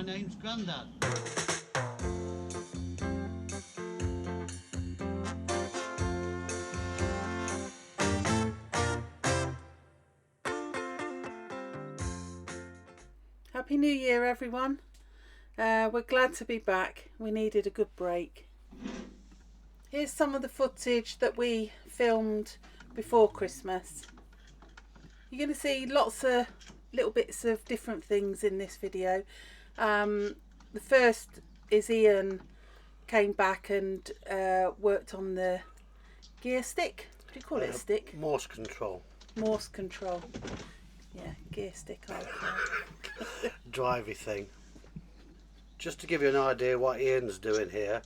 my name's Grandad. Happy New Year, everyone. We're glad to be back. We needed a good break. Here's some of the footage that we filmed before Christmas. You're going to see lots of little bits of different things in this video. The first is Ian came back and worked on the gear stick. What do you call it, a stick? Morse control. Morse control. Yeah, gear stick. Drivey thing. Just to give you an idea what Ian's doing here,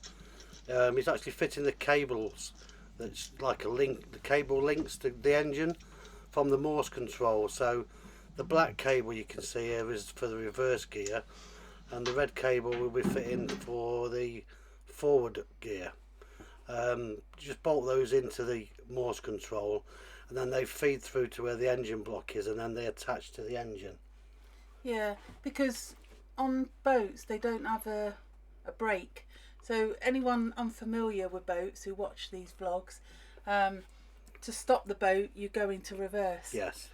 he's actually fitting the cables. That's like a link. The cable links to the engine from the Morse control. So the black cable you can see here is for the reverse gear, and the red cable will be fitting for the forward gear. Just bolt those into the Morse control, and then they feed through to where the engine block is, and then they attach to the engine. Yeah, because on boats they don't have a brake. So anyone unfamiliar with boats who watch these vlogs, to stop the boat you go into reverse. Yes.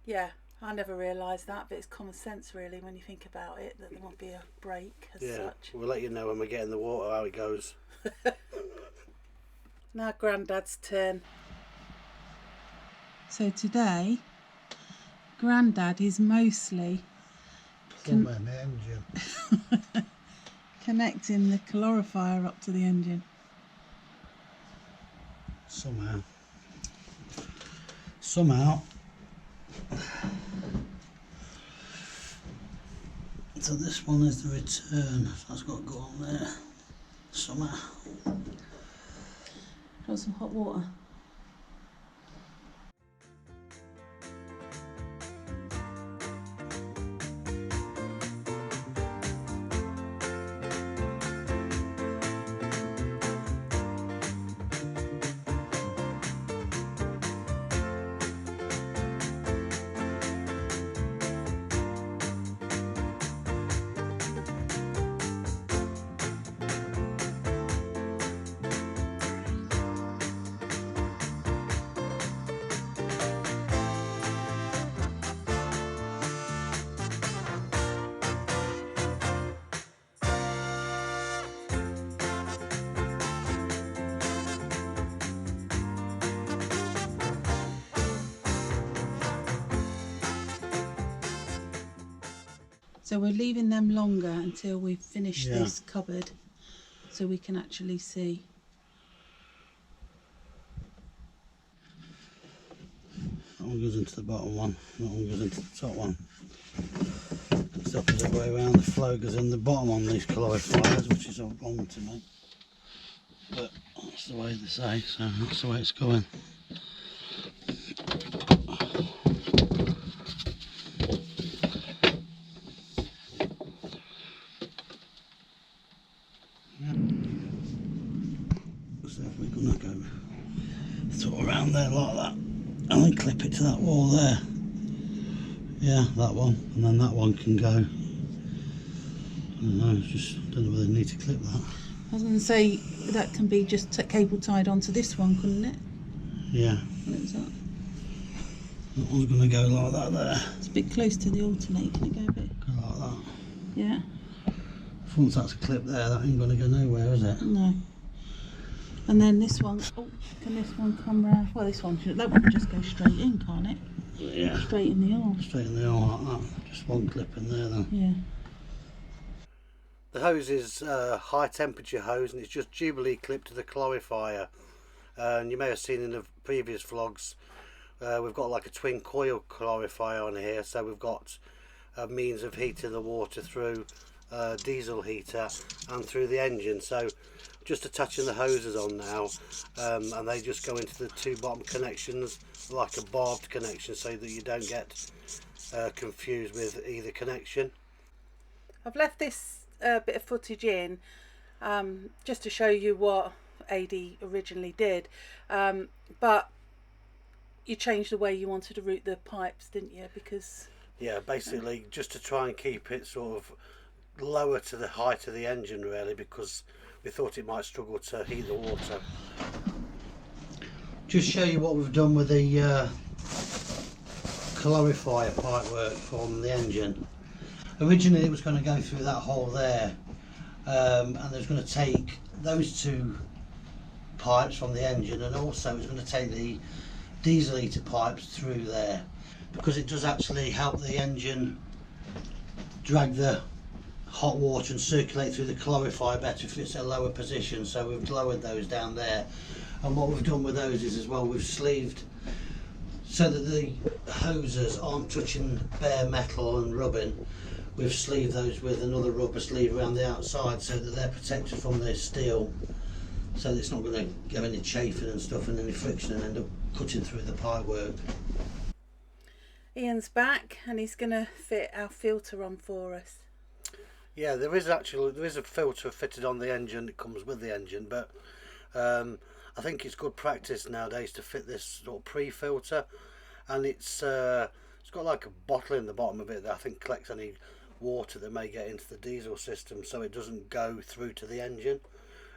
Yeah, I never realised that, but it's common sense really when you think about it, that there won't be a brake as such. We'll let you know when we get in the water how it goes. Now Grandad's turn. So today Grandad is mostly connecting the calorifier up to the engine. Somehow. So this one is the return. So that's got to go on there. Somehow. Got some hot water. So we're leaving them longer until we finish this cupboard, so we can actually see. That one goes into the bottom one, that one goes into the top one. It's the opposite way around, the flow goes in the bottom on these calorifiers, which is all wrong to me. But that's the way they say, so that's the way it's going. So we're going to go sort of around there like that, and then clip it to that wall there. Yeah, that one, and then that one can go. I don't know, don't know whether they need to clip that. I was going to say that can be just cable tied onto this one, couldn't it? Yeah. What is that? That one's going to go like that there. It's a bit close to the alternate. Can it go a bit? Go like that. Yeah. Once that's a clip there, that ain't going to go nowhere, is it? No. And then this one, can this one come round? Well, this one, that one can just go straight in, can't it? Yeah. Straight in the arm. Straight in the arm like that. Just one clip in there then. Yeah. The hose is a high temperature hose, and it's just Jubilee clipped to the calorifier. And you may have seen in the previous vlogs, we've got like a twin coil calorifier on here, so we've got a means of heating the water through diesel heater and through the engine. So just attaching the hoses on now, and they just go into the two bottom connections like a barbed connection, so that you don't get confused with either connection. I've left this bit of footage in just to show you what AD originally did, but you changed the way you wanted to route the pipes, didn't you? Because Yeah, basically just to try and keep it sort of lower to the height of the engine really, because we thought it might struggle to heat the water. Just show you what we've done with the clarifier pipework from the engine. Originally it was going to go through that hole there, and it was going to take those two pipes from the engine, and also it was going to take the diesel heater pipes through there, because it does actually help the engine drag the hot water and circulate through the clarifier better if it's at a lower position. So we've lowered those down there, and what we've done with those is as well, we've sleeved so that the hoses aren't touching bare metal and rubbing. We've sleeved those with another rubber sleeve around the outside so that they're protected from the steel, so that it's not going to get any chafing and stuff and any friction and end up cutting through the pipework. Ian's back and he's going to fit our filter on for us. Yeah, there is a filter fitted on the engine that comes with the engine, but I think it's good practice nowadays to fit this sort of pre-filter, and it's got like a bottle in the bottom of it that I think collects any water that may get into the diesel system, so it doesn't go through to the engine.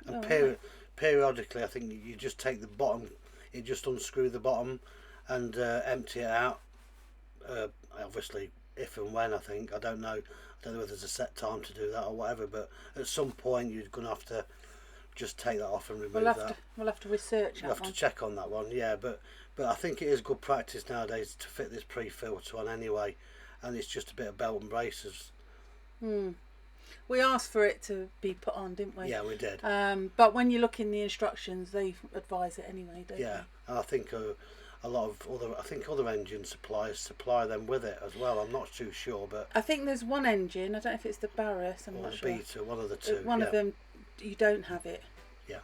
And periodically, I think you just take the bottom, you just unscrew the bottom and empty it out. Obviously, if and when, I think, I don't know whether there's a set time to do that or whatever, but at some point you're going to have to just take that off and remove that. We'll have to research that. We'll have to check on that one, yeah, but I think it is good practice nowadays to fit this pre-filter on anyway, and it's just a bit of belt and braces. We asked for it to be put on, didn't we? Yeah, we did. But when you look in the instructions, they advise it anyway, don't yeah, they? And I think a lot of other engine suppliers supply them with it as well. I'm not too sure, but I think there's one engine, I don't know if it's the Barris, I'm not sure. Beta, one of the two. One of them, you don't have it. Yeah.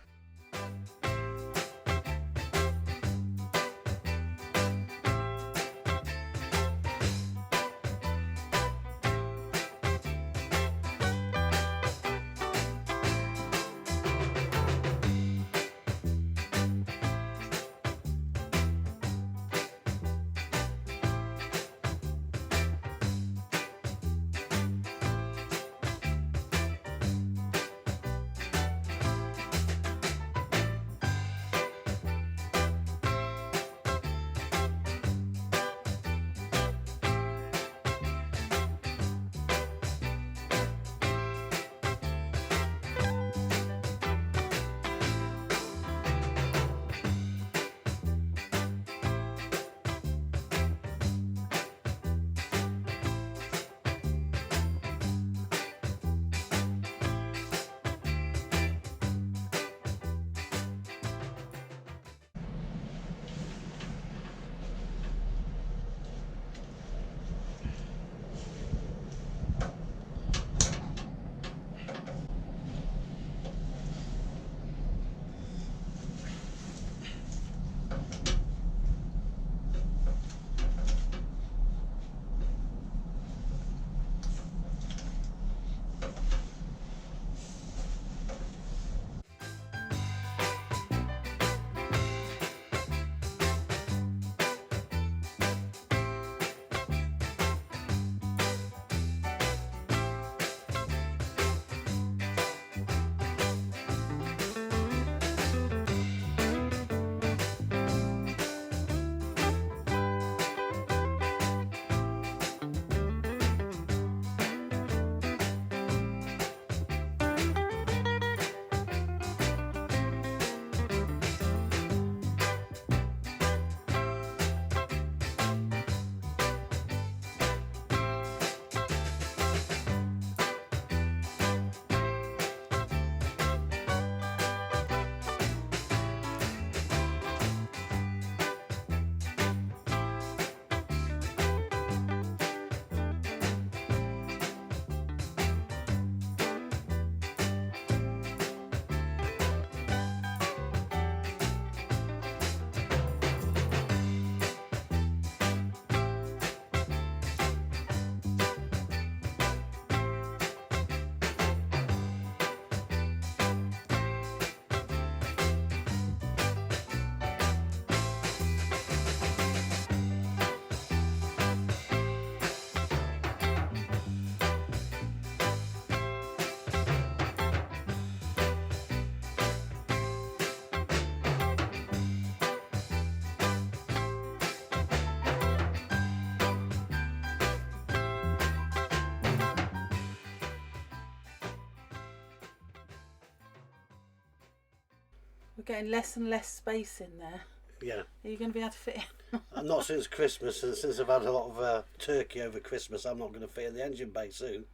We're getting less and less space in there. Yeah. Are you going to be able to fit in? Not since Christmas, and since I've had a lot of turkey over Christmas, I'm not going to fit in the engine bay soon.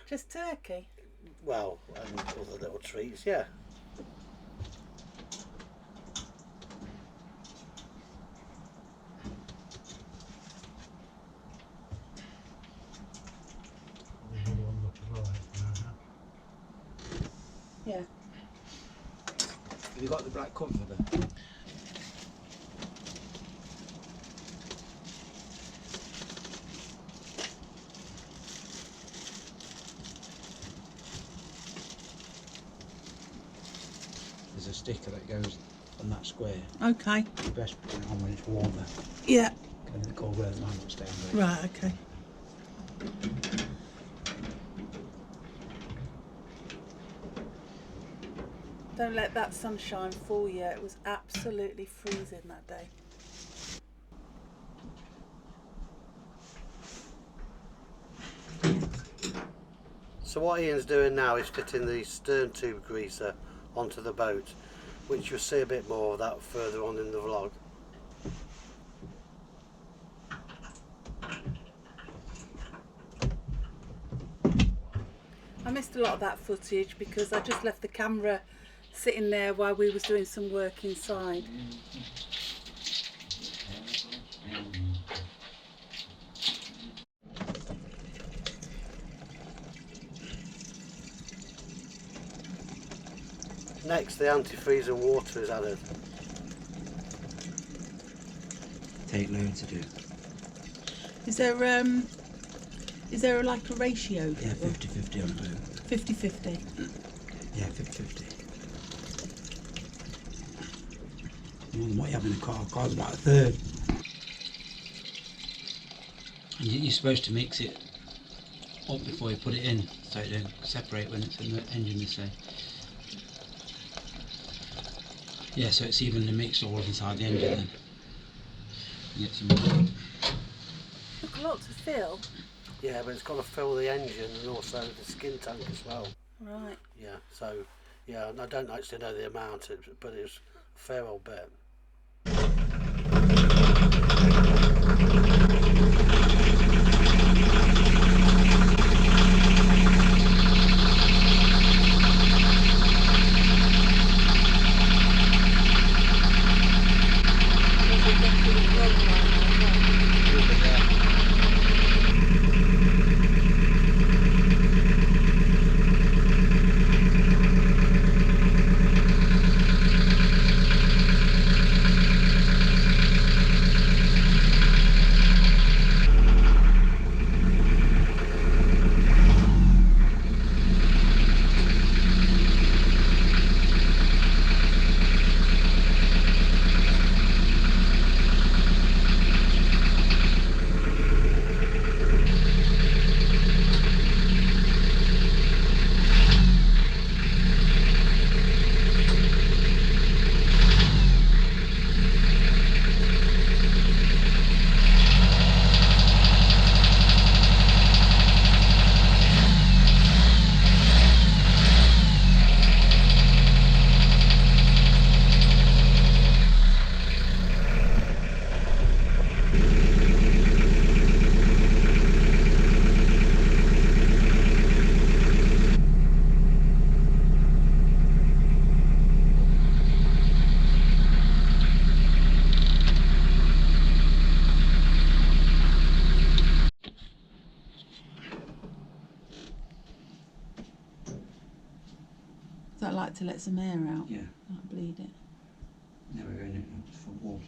Just turkey? Well, and other little treats, yeah. Yeah. Have you got the black comforter? There's a sticker that goes on that square. Okay. You best put it on when it's warmer. Yeah. And the cold weather might not stay on there. Right, okay. Don't let that sunshine fool you. It was absolutely freezing that day. So what Ian's doing now is fitting the stern tube greaser onto the boat, which you'll see a bit more of that further on in the vlog. I missed a lot of that footage because I just left the camera sitting there while we was doing some work inside. Next, the antifreeze and water is added. Take loads to do. Is there like a ratio? Yeah, 50-50 on the boat. 50-50. Yeah, 50-50. More than what you have in the car. Car's about a third. And you're supposed to mix it up before you put it in, so it don't separate when it's in the engine, they say. Yeah, so it's evenly mixed all inside the engine then. You get some. Look, a lot to fill. Yeah, but it's got to fill the engine and also the skin tank as well. Right. Yeah, so, yeah, I don't actually know the amount, but it's a fair old bit. So I like to let some air out. Yeah. Not bleed it. Never going in just for water.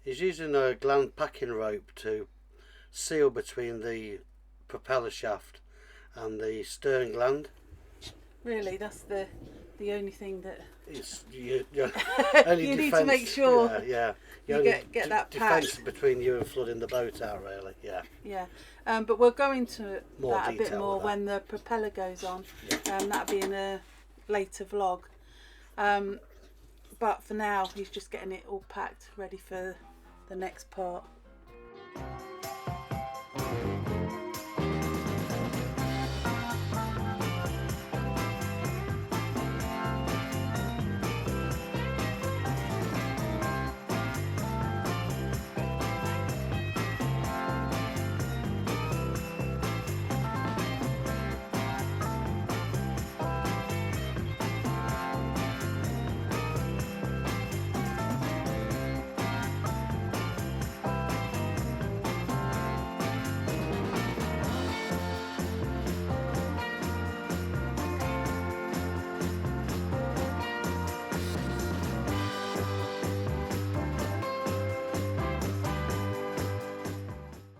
He's using a gland packing rope to seal between the propeller shaft and the stern gland. Really, that's the only thing that It's only you need to defence, make sure yeah. you only get that pack. defence between you and flooding the boat out, really. Yeah. Yeah, but we'll go into More that a bit detail more with that. when the propeller goes on. Yeah. That'll be in a later vlog. but for now he's just getting it all packed ready for the next part.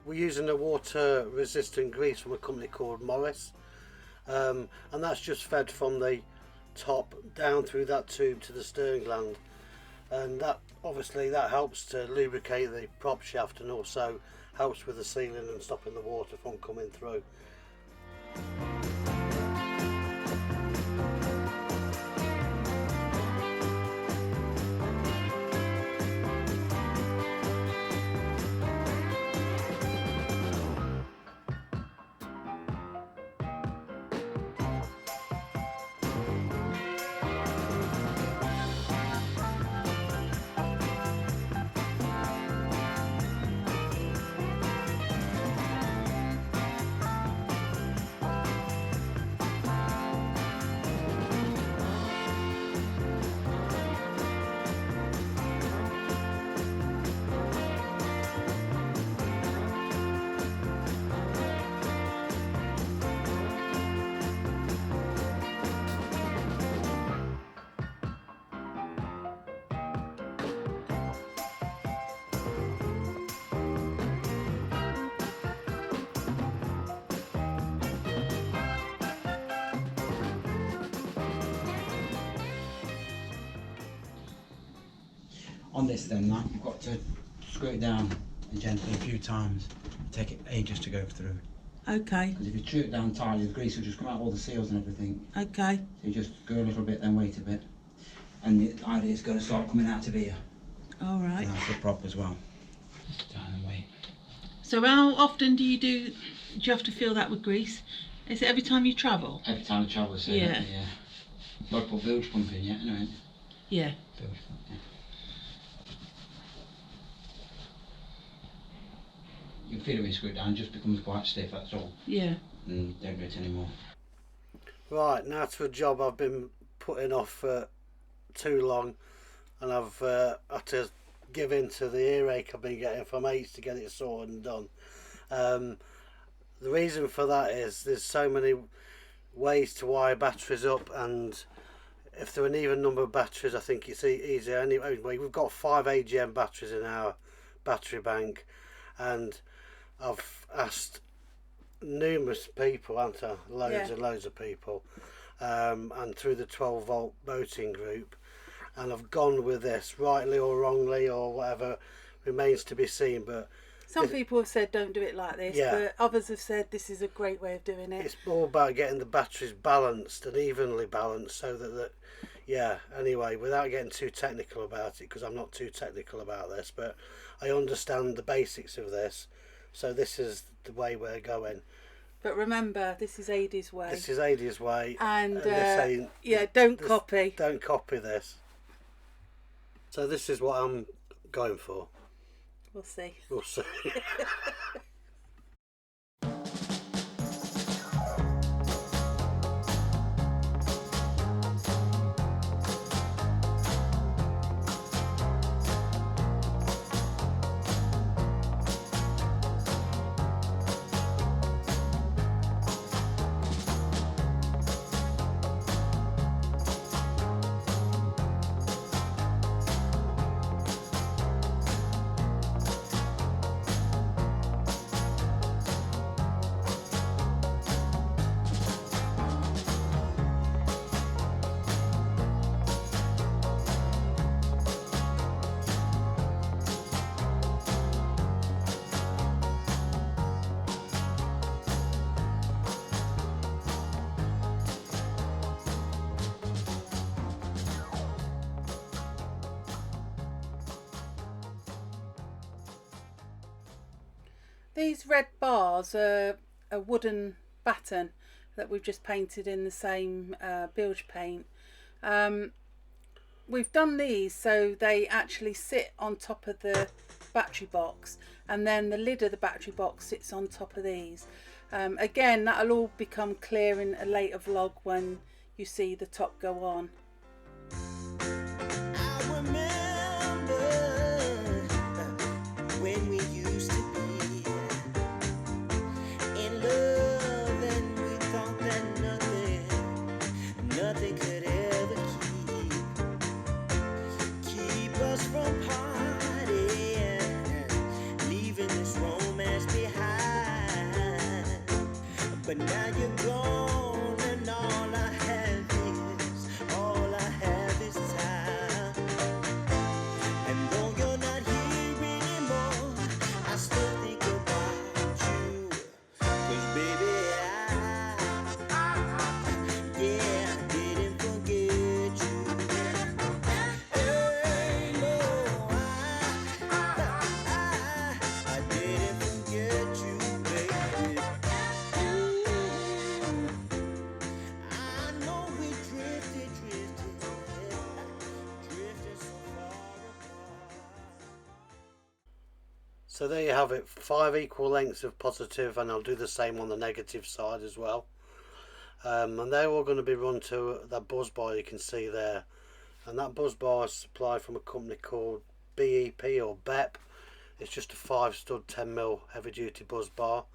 We're using a water resistant grease from a company called Morris, and that's just fed from the top down through that tube to the stern gland, and that obviously that helps to lubricate the prop shaft and also helps with the sealing and stopping the water from coming through. On this then, like, you've got to screw it down gently a few times. Take it ages to go through. Okay. Because if you screw it down tightly, the grease will just come out all the seals and everything. Okay. So you just go a little bit, then wait a bit. And the idea is going to start coming out of here. All right. And that's the prop as well. Just down and wait. So how often do you have to fill that with grease? Is it every time you travel? Every time I travel, so Yeah. Yeah. Not put bilge pump in yet, anyway. Yeah. Bilge pump, yeah. You can feel it when you screw it down, it just becomes quite stiff, that's all. Yeah. And don't do it anymore. Right, now to a job I've been putting off for too long, and I've had to give in to the earache I've been getting from aches to get it sorted and done. The reason for that is there's so many ways to wire batteries up, and if there are an even number of batteries I think it's easier. Anyway, we've got 5 AGM batteries in our battery bank, and I've asked numerous people, haven't I? Loads and loads of people, and through the 12 volt boating group, and I've gone with this, rightly or wrongly or whatever remains to be seen, but Some people have said don't do it like this, but others have said this is a great way of doing it. it's all about getting the batteries balanced and evenly balanced, so that anyway, without getting too technical about it, because I'm not too technical about this, but I understand the basics of this, so this is the way we're going. But remember, this is Adie's way. This is Adie's way, and this ain't, don't copy. Don't copy this. So this is what I'm going for. We'll see. We'll see. These red bars are a wooden batten that we've just painted in the same bilge paint. We've done these so they actually sit on top of the battery box, and then the lid of the battery box sits on top of these. Again, that'll all become clear in a later vlog when you see the top go on. I remember when we used to be in love, and we thought that nothing could ever keep us from partying, leaving this romance behind. But now you're gone, and all I have is time. And though you're not here anymore, I still think about you. 'Cause baby, I didn't forget you. Hey, no, I didn't forget you, baby. I know we drifted so far apart. So there you have it, 5 equal lengths of positive, and I'll do the same on the negative side as well. And they're all going to be run to that buzz bar you can see there, and that buzz bar is supplied from a company called BEP or BEP. It's just a 5 stud 10mm heavy duty buzz bar,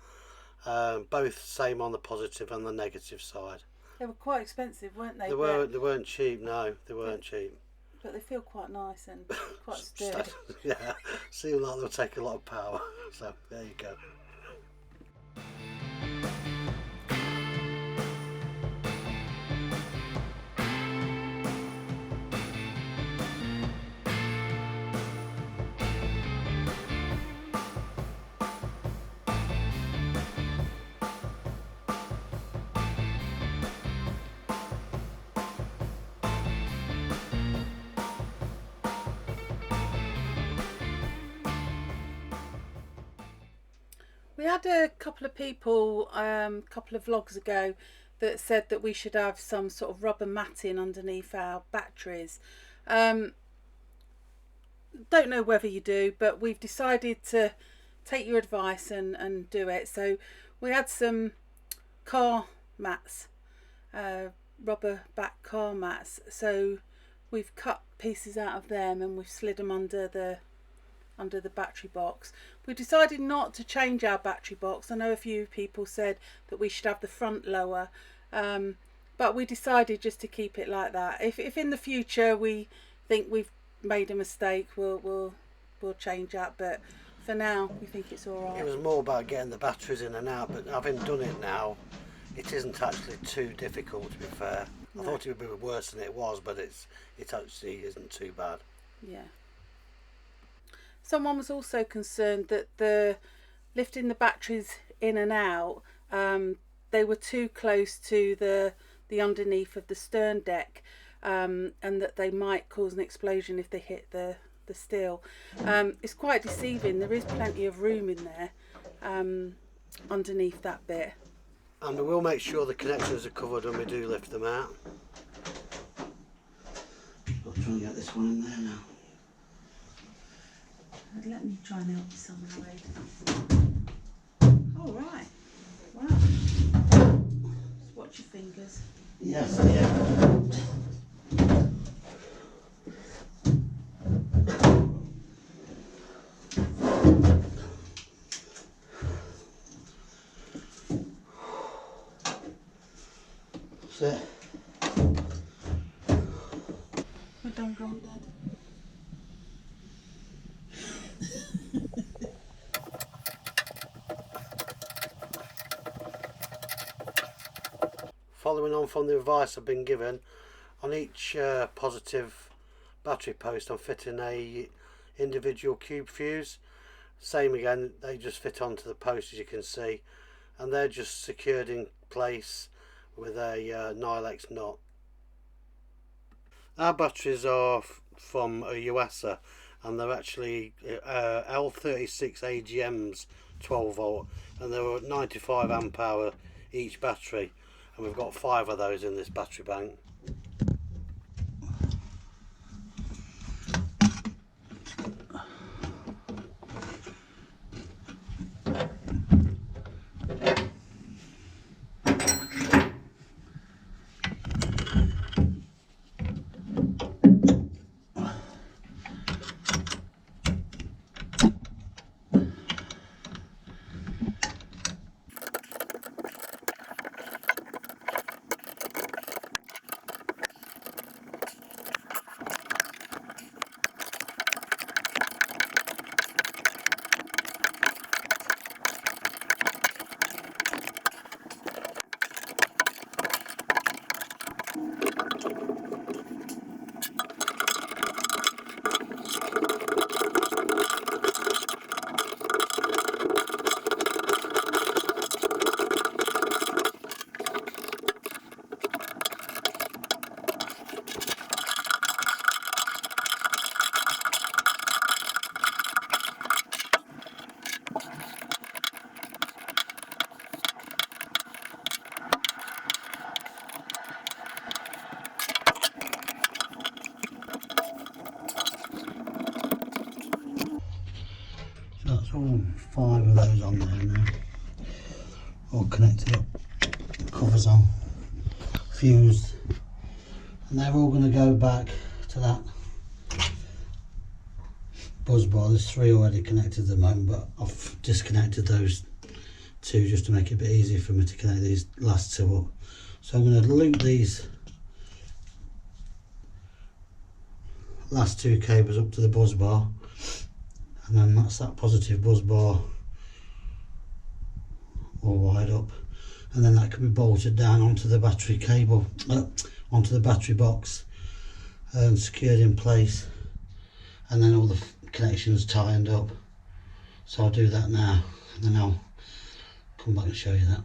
both same on the positive and the negative side. They were quite expensive, weren't they? They weren't cheap, no, they weren't cheap. But they feel quite nice and quite sturdy. Yeah, seem like they'll take a lot of power. So there you go. We had a couple of people a couple of vlogs ago that said that we should have some sort of rubber matting underneath our batteries. Don't know whether you do, but we've decided to take your advice and do it. So we had some car mats, rubber back car mats. So we've cut pieces out of them and we've slid them under the battery box. We decided not to change our battery box. I know a few people said that we should have the front lower, but we decided just to keep it like that. If in the future we think we've made a mistake, we'll change that, but for now we think it's all right. It was more about getting the batteries in and out, but having done it now, it isn't actually too difficult, to be fair. No. I thought it would be worse than it was, but it actually isn't too bad. Yeah. Someone was also concerned that the lifting the batteries in and out, they were too close to the underneath of the stern deck, and that they might cause an explosion if they hit the steel. It's quite deceiving. There is plenty of room in there underneath that bit. And we will make sure the connections are covered when we do lift them out. I'll try and get this one in there now. Let me try and help you somehow, Aid. All right. Wow. Just watch your fingers. Yes, yeah. That's it. We're done, Grandad. Following on from the advice I've been given, on each positive battery post I'm fitting a individual cube fuse. Same again, they just fit onto the post as you can see, and they're just secured in place with a Nylex knot. Our batteries are from a USA, and they're actually L36 AGMs 12 volt, and they were 95 amp hour each battery, and we've got 5 of those in this battery bank. So that's all 5 of those on there now, all connected up, covers on, fused, and they're all going to go back to that buzz bar. There's 3 already connected at the moment, but I've disconnected those 2 just to make it a bit easier for me to connect these last 2 up. So I'm going to loop these last 2 cables up to the buzz bar, and then that's that positive buzz bar all wired up, and then that can be bolted down onto the battery cable, onto the battery box, and secured in place, and then all the connections tightened up. So I'll do that now, and then I'll come back and show you that.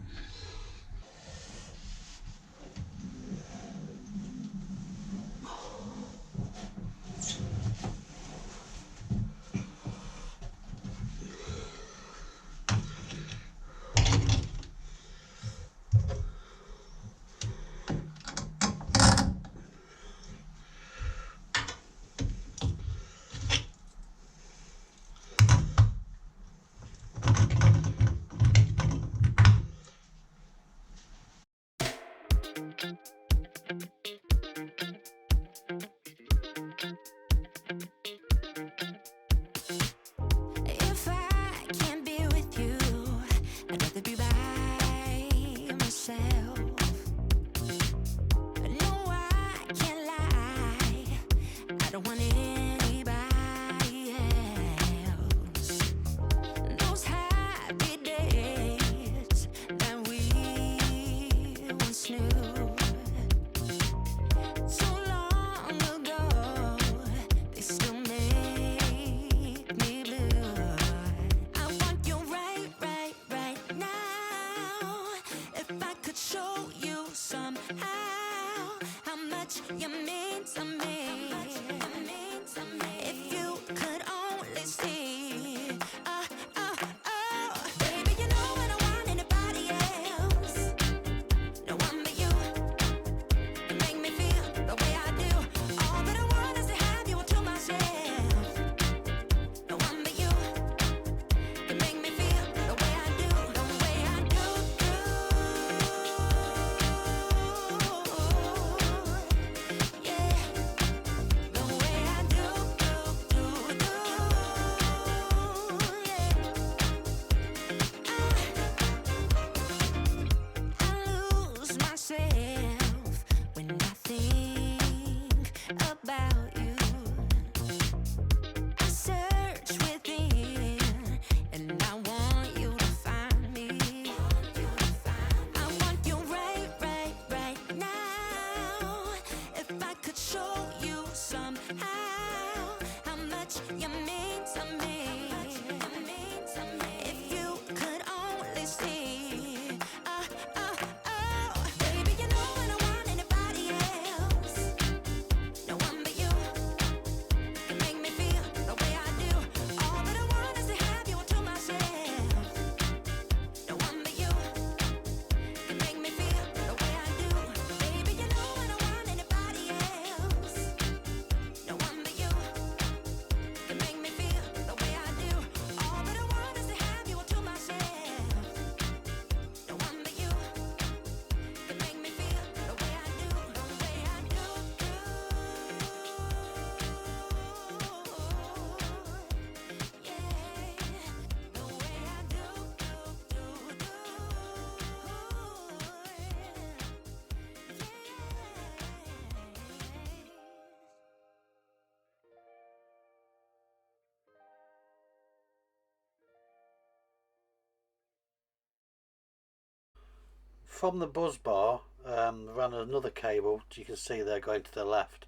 from the buzz bar, ran another cable, you can see there going to the left,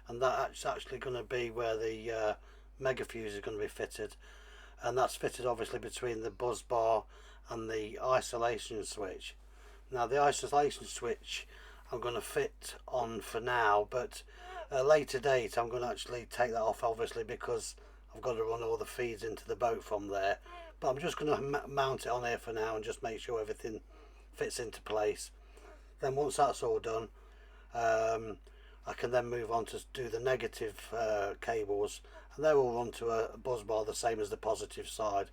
and that's actually going to be where the mega fuse is going to be fitted, and that's fitted obviously between the buzz bar and the isolation switch. Now the isolation switch I'm going to fit on for now, but at a later date I'm going to actually take that off, obviously, because I've got to run all the feeds into the boat from there. But I'm just going to mount it on here for now and just make sure everything fits into place. Then once that's all done, I can then move on to do the negative cables, and they will run to a buzz bar the same as the positive side.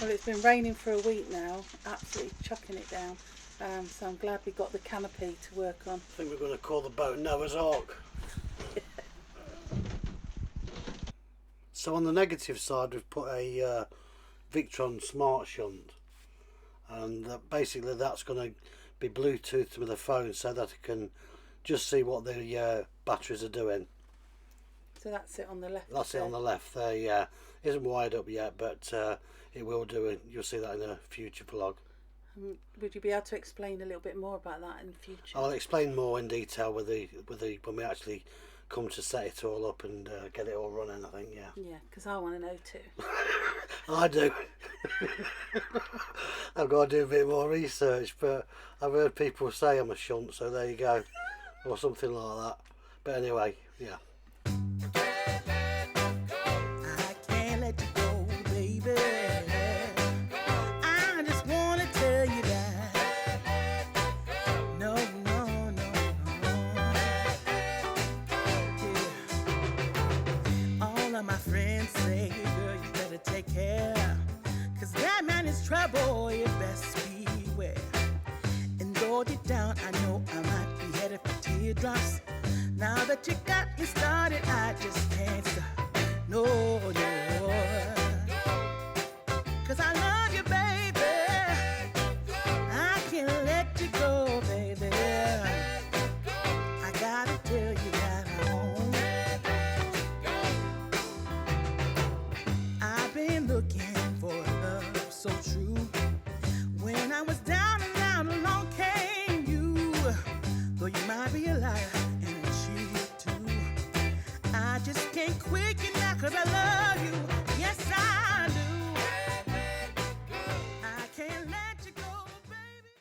Well, it's been raining for a week now, absolutely chucking it down. So I'm glad we got the canopy to work on. I think we're going to call the boat Noah's Ark. So on the negative side, we've put a Victron Smart Shunt, and basically that's going to be Bluetoothed with the phone so that it can just see what the batteries are doing. So that's it on the left. That's it on the left there, yeah. Isn't wired up yet, but it will do it. You'll see that in a future vlog. Would you be able to explain a little bit more about that in the future? I'll explain more in detail with the when we actually come to set it all up and get it all running, I think, yeah. Yeah, because I want to know too. I do. I've got to do a bit more research, but I've heard people say I'm a shunt, so there you go. Or something like that. But anyway, yeah. I can't let you go, baby. I just want to tell you that. No, no, no, no. Yeah. All of my friends say, girl, you better take care. 'Cause that man is trouble, you best beware. And though deep down, I know I might be headed for teardrops. Now that you got me started, I just can't stop. No, no. 'Cause I love you, baby. I can't let you go, baby. I gotta tell you that I've been looking for love so true. When I was down and out, along came you. Though you might be a liar and a cheat too, I just can't quit you now 'cause I love